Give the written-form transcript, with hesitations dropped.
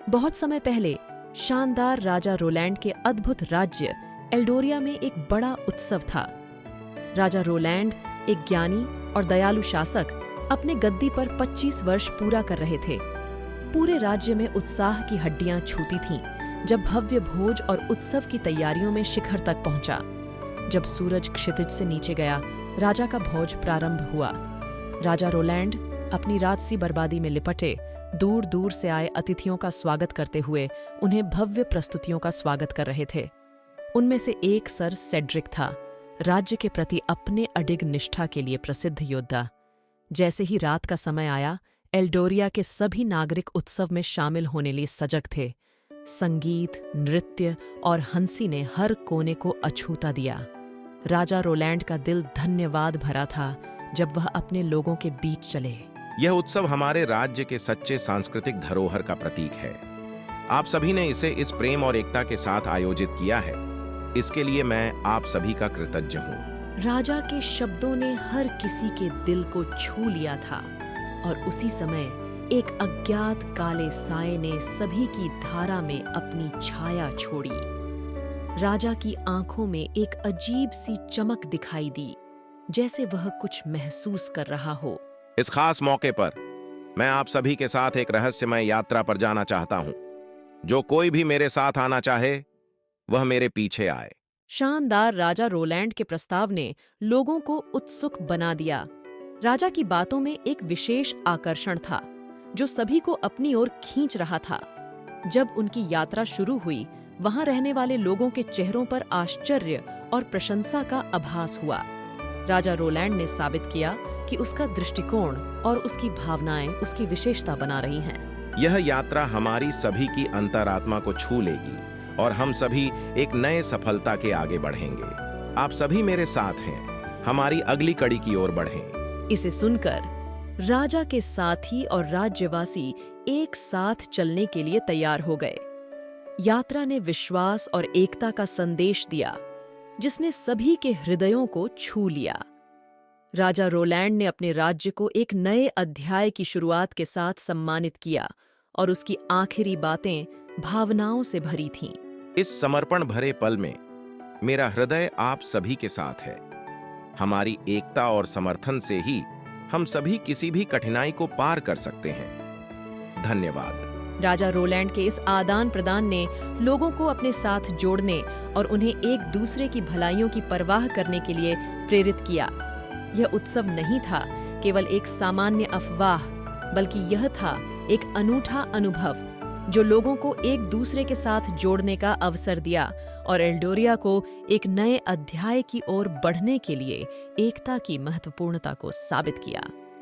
बहुत समय पहले शानदार राजा रोलैंड के अद्भुत राज्य एल्डोरिया में एक बड़ा उत्सव था। राजा रोलैंड, एक ज्ञानी और दयालु शासक, अपने गद्दी पर 25 वर्ष पूरा कर रहे थे। पूरे राज्य में उत्साह की हड्डियां छूती थीं जब भव्य भोज और उत्सव की तैयारियों में शिखर तक पहुंचा। जब सूरज क्षितिज से नीचे गया, राजा का भोज प्रारंभ हुआ। राजा रोलैंड अपनी राजसी बर्बादी में लिपटे दूर दूर से आए अतिथियों का स्वागत करते हुए उन्हें भव्य प्रस्तुतियों का स्वागत कर रहे थे। उनमें से एक सर सेड्रिक था, राज्य के प्रति अपने अडिग निष्ठा के लिए प्रसिद्ध योद्धा। जैसे ही रात का समय आया, एल्डोरिया के सभी नागरिक उत्सव में शामिल होने लिए सजग थे। संगीत, नृत्य और हंसी ने हर कोने को अछूता दिया। राजा रोलैंड का दिल धन्यवाद भरा था जब वह अपने लोगों के बीच चले। यह उत्सव हमारे राज्य के सच्चे सांस्कृतिक धरोहर का प्रतीक है। आप सभी ने इसे इस प्रेम और एकता के साथ आयोजित किया है। इसके लिए मैं आप सभी का कृतज्ञ हूँ। राजा के शब्दों ने हर किसी के दिल को छू लिया था और उसी समय एक अज्ञात काले साए ने सभी की धारा में अपनी छाया छोड़ी। राजा की आंखों में एक अजीब सी चमक दिखाई दी, जैसे वह कुछ महसूस कर रहा हो। इस खास मौके पर मैं आप सभी के साथ एक रहस्यमय यात्रा पर जाना चाहता हूं। जो कोई भी मेरे साथ आना चाहे वह मेरे पीछे आए। शानदार राजा रोलैंड के प्रस्ताव ने लोगों को उत्सुक बना दिया। राजा की बातों में एक विशेष आकर्षण था जो सभी को अपनी ओर खींच रहा था। जब उनकी यात्रा शुरू हुई, वहां रहने वाले लोगों के चेहरों पर आश्चर्य और प्रशंसा का आभास हुआ। राजा रोलैंड ने साबित किया कि उसका दृष्टिकोण और उसकी भावनाएं उसकी विशेषता बना रही हैं। यह यात्रा हमारी सभी की अंतरात्मा को छू लेगी और हम सभी एक नए सफलता के आगे बढ़ेंगे। आप सभी मेरे साथ हैं। हमारी अगली कड़ी की ओर बढ़ें। इसे सुनकर राजा के साथी और राज्यवासी एक साथ चलने के लिए तैयार हो गए। यात्रा ने विश्वास और एकता का संदेश दिया, जिसने सभी के हृदयों को छू लिया। राजा रोलैंड ने अपने राज्य को एक नए अध्याय की शुरुआत के साथ सम्मानित किया और उसकी आखिरी बातें भावनाओं से भरी थीं। इस समर्पण भरे पल में मेरा हृदय आप सभी के साथ है। हमारी एकता और समर्थन से ही हम सभी किसी भी कठिनाई को पार कर सकते हैं। धन्यवाद। राजा रोलैंड के इस आदान प्रदान ने लोगों को अपने साथ जोड़ने और उन्हें एक दूसरे की भलाइयों की परवाह करने के लिए प्रेरित किया। यह उत्सव नहीं था केवल एक सामान्य अफवाह, बल्कि यह था एक अनूठा अनुभव जो लोगों को एक दूसरे के साथ जोड़ने का अवसर दिया और एल्डोरिया को एक नए अध्याय की ओर बढ़ने के लिए एकता की महत्वपूर्णता को साबित किया।